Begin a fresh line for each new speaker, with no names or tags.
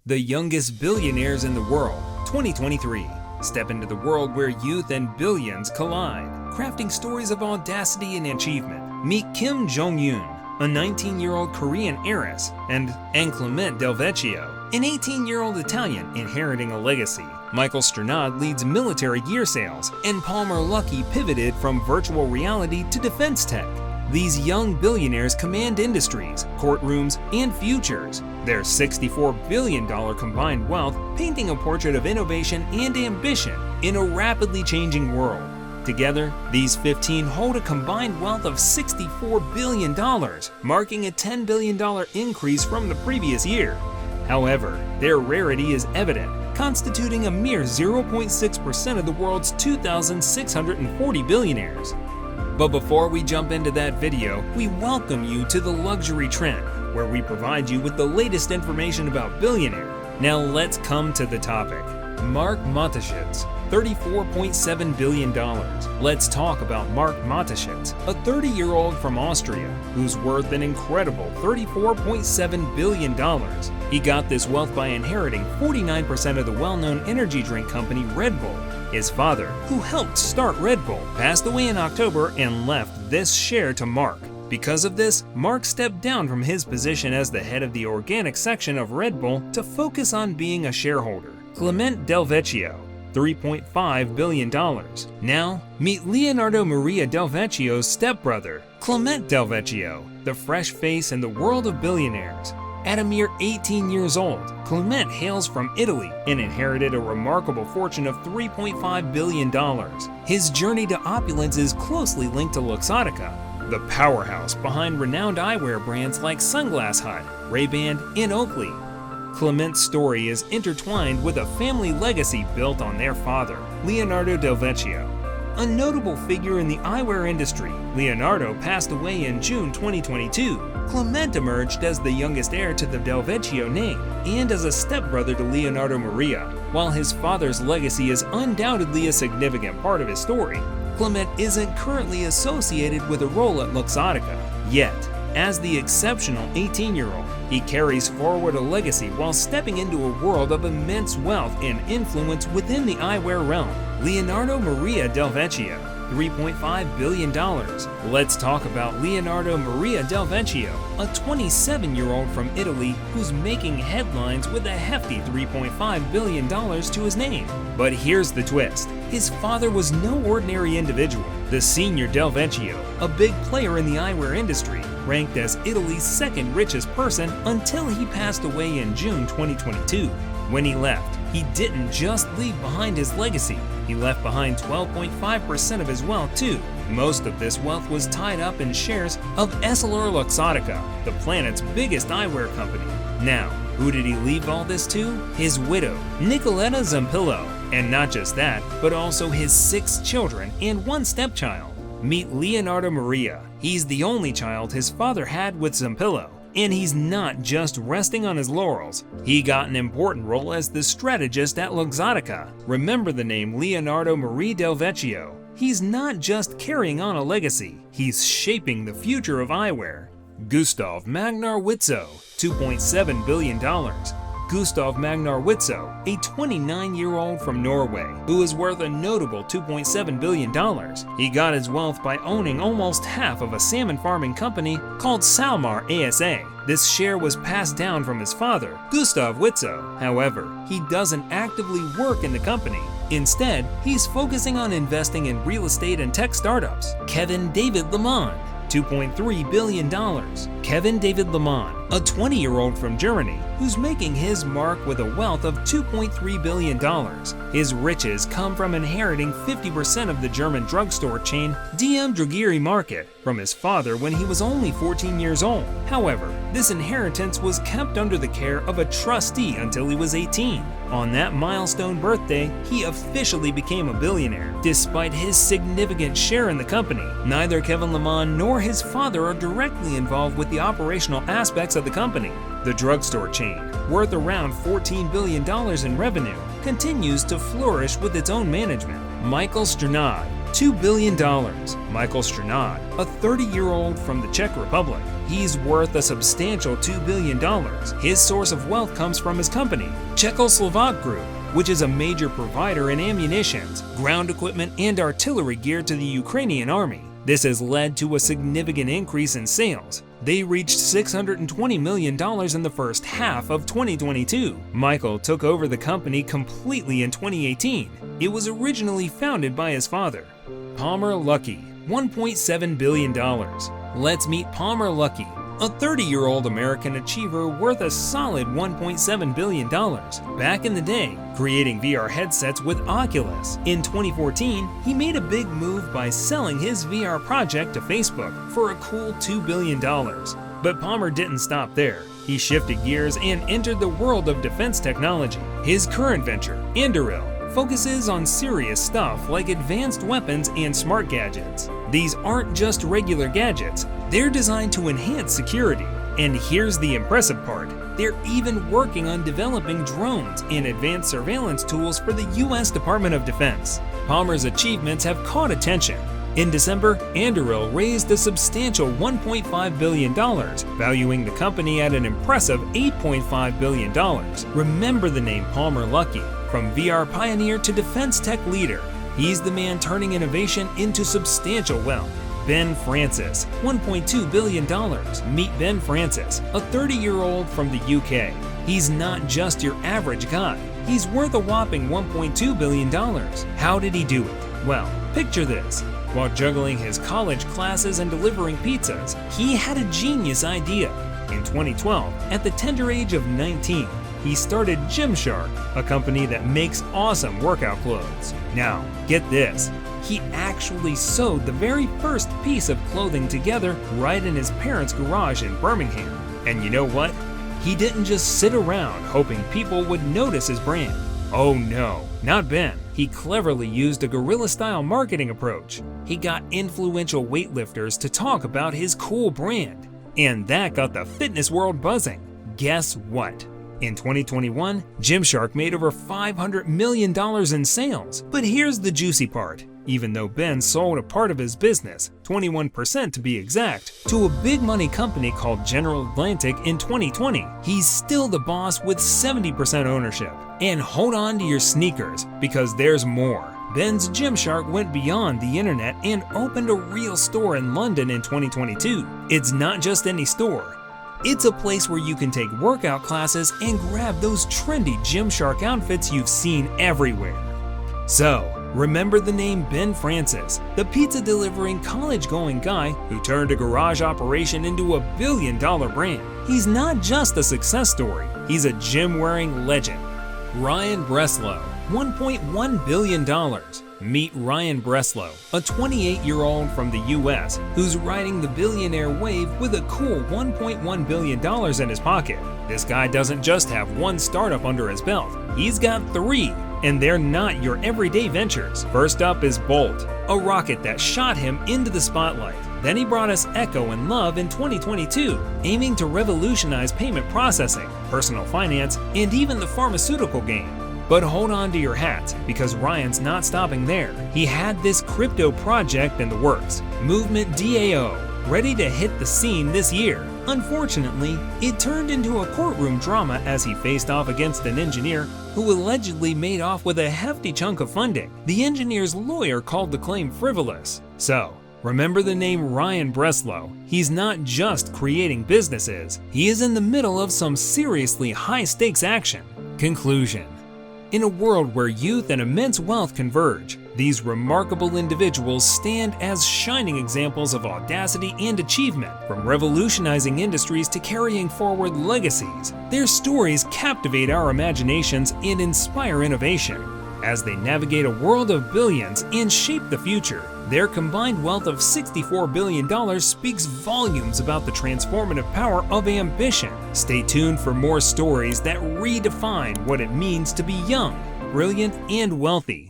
The youngest billionaires in the world, 2023. Step into the world where youth and billions collide, crafting stories of audacity and achievement. Meet Kim Jung-youn, a 19-year-old Korean heiress, and Clemente Del Vecchio, an 18-year-old Italian inheriting a legacy. Michal Strnad leads military gear sales, and Palmer Luckey pivoted from virtual reality to defense tech. These young billionaires command industries, courtrooms, and futures. Their $64 billion combined wealth painting a portrait of innovation and ambition in a rapidly changing world. Together, these 15 hold a combined wealth of $64 billion, marking a $10 billion increase from the previous year. However, their rarity is evident, constituting a mere 0.6% of the world's 2,640 billionaires. But before we jump into that video, we welcome you to the Luxury Trend, where we provide you with the latest information about billionaire. Now let's come to the topic. Mark Mateschitz, $34.7 billion. Let's talk about Mark Mateschitz, a 30-year-old from Austria who's worth an incredible $34.7 billion. He got this wealth by inheriting 49% of the well-known energy drink company Red Bull. His father, who helped start Red Bull, passed away in October and left this share to Mark. Because of this, Mark stepped down from his position as the head of the organic section of Red Bull to focus on being a shareholder. Clemente Del Vecchio, $3.5 billion. Now, meet Leonardo Maria Del Vecchio's stepbrother, Clemente Del Vecchio, the fresh face in the world of billionaires. At a mere 18 years old, Clemente hails from Italy and inherited a remarkable fortune of $3.5 billion. His journey to opulence is closely linked to Luxottica, the powerhouse behind renowned eyewear brands like Sunglass Hut, Ray-Ban, and Oakley. Clemente's story is intertwined with a family legacy built on their father, Leonardo Del Vecchio. A notable figure in the eyewear industry, Leonardo passed away in June 2022. Clemente emerged as the youngest heir to the Del Vecchio name and as a stepbrother to Leonardo Maria. While his father's legacy is undoubtedly a significant part of his story, Clemente isn't currently associated with a role at Luxottica yet. As the exceptional 18-year-old, he carries forward a legacy while stepping into a world of immense wealth and influence within the eyewear realm. Leonardo Maria Del Vecchio, $3.5 billion. Let's talk about Leonardo Maria Del Vecchio, a 27-year-old from Italy who's making headlines with a hefty $3.5 billion to his name. But here's the twist. His father was no ordinary individual. The senior Del Vecchio, a big player in the eyewear industry, ranked as Italy's second richest person until he passed away in June 2022. When he left, he didn't just leave behind his legacy, he left behind 12.5% of his wealth too. Most of this wealth was tied up in shares of EssilorLuxottica, the planet's biggest eyewear company. Now, who did he leave all this to? His widow, Nicoletta Zampillo. And not just that, but also his 6 children and 1 stepchild. Meet Leonardo Maria. He's the only child his father had with Zampillo. And he's not just resting on his laurels. He got an important role as the strategist at Luxottica. Remember the name Leonardo Maria Del Vecchio. He's not just carrying on a legacy, he's shaping the future of eyewear. Gustav Magnar Witzoe, $2.7 billion. Gustav Magnar Witzoe, a 29-year-old from Norway, who is worth a notable $2.7 billion. He got his wealth by owning almost half of a salmon farming company called Salmar ASA. This share was passed down from his father, Gustav Witzoe. However, he doesn't actively work in the company. Instead, he's focusing on investing in real estate and tech startups. David Lehmann, $2.3 billion. David Lehmann, a 20-year-old from Germany who's making his mark with a wealth of $2.3 billion. His riches come from inheriting 50% of the German drugstore chain DM Drogerie Market from his father when he was only 14 years old. However, this inheritance was kept under the care of a trustee until he was 18. On that milestone birthday, he officially became a billionaire. Despite his significant share in the company, neither Kevin Lehmann nor his father are directly involved with the operational aspects of the company. The drugstore chain, worth around $14 billion in revenue, continues to flourish with its own management. Michal Strnad, $2 billion. Michal Strnad, a 30-year-old from the Czech Republic, He's worth a substantial $2 billion. His source of wealth comes from his company, Czechoslovak Group, which is a major provider in ammunitions, ground equipment, and artillery gear to the Ukrainian army. This has led to a significant increase in sales. They reached $620 million in the first half of 2022. Michael took over the company completely in 2018. It was originally founded by his father. Palmer Luckey, $1.7 billion. Let's meet Palmer Luckey, a 30-year-old American achiever worth a solid $1.7 billion. Back in the day, creating VR headsets with Oculus. In 2014, he made a big move by selling his VR project to Facebook for a cool $2 billion. But Palmer didn't stop there. He shifted gears and entered the world of defense technology. His current venture, Anduril, focuses on serious stuff like advanced weapons and smart gadgets. These aren't just regular gadgets, they're designed to enhance security. And here's the impressive part, they're even working on developing drones and advanced surveillance tools for the US Department of Defense. Palmer's achievements have caught attention. In December, Anduril raised a substantial $1.5 billion, valuing the company at an impressive $8.5 billion. Remember the name Palmer Luckey. From VR pioneer to defense tech leader, he's the man turning innovation into substantial wealth. Ben Francis, $1.2 billion. Meet Ben Francis, a 30-year-old from the UK. He's not just your average guy. He's worth a whopping $1.2 billion. How did he do it? Well, picture this. While juggling his college classes and delivering pizzas, he had a genius idea. In 2012, at the tender age of 19, he started Gymshark, a company that makes awesome workout clothes. Now, get this. He actually sewed the very first piece of clothing together right in his parents' garage in Birmingham. And you know what? He didn't just sit around hoping people would notice his brand. Oh no, not Ben. He cleverly used a guerrilla-style marketing approach. He got influential weightlifters to talk about his cool brand. And that got the fitness world buzzing. Guess what? In 2021, Gymshark made over $500 million in sales. But here's the juicy part. Even though Ben sold a part of his business, 21% to be exact, to a big money company called General Atlantic in 2020, he's still the boss with 70% ownership. And hold on to your sneakers, because there's more. Ben's Gymshark went beyond the internet and opened a real store in London in 2022. It's not just any store. It's a place where you can take workout classes and grab those trendy Gymshark outfits you've seen everywhere. So, remember the name Ben Francis, the pizza-delivering, college-going guy who turned a garage operation into a billion-dollar brand. He's not just a success story, he's a gym-wearing legend. Ryan Breslow, $1.1 billion. Meet Ryan Breslow, a 28-year-old from the US who's riding the billionaire wave with a cool $1.1 billion in his pocket. This guy doesn't just have one startup under his belt, he's got three, and they're not your everyday ventures. First up is Bolt, a rocket that shot him into the spotlight. Then he brought us Echo and Love in 2022, aiming to revolutionize payment processing, personal finance, and even the pharmaceutical game. But hold on to your hats, because Ryan's not stopping there. He had this crypto project in the works, Movement DAO, ready to hit the scene this year. Unfortunately, it turned into a courtroom drama as he faced off against an engineer who allegedly made off with a hefty chunk of funding. The engineer's lawyer called the claim frivolous. So, remember the name Ryan Breslow. He's not just creating businesses, he is in the middle of some seriously high-stakes action. Conclusion. In a world where youth and immense wealth converge, these remarkable individuals stand as shining examples of audacity and achievement, from revolutionizing industries to carrying forward legacies. Their stories captivate our imaginations and inspire innovation. As they navigate a world of billions and shape the future, their combined wealth of $64 billion speaks volumes about the transformative power of ambition. Stay tuned for more stories that redefine what it means to be young, brilliant, and wealthy.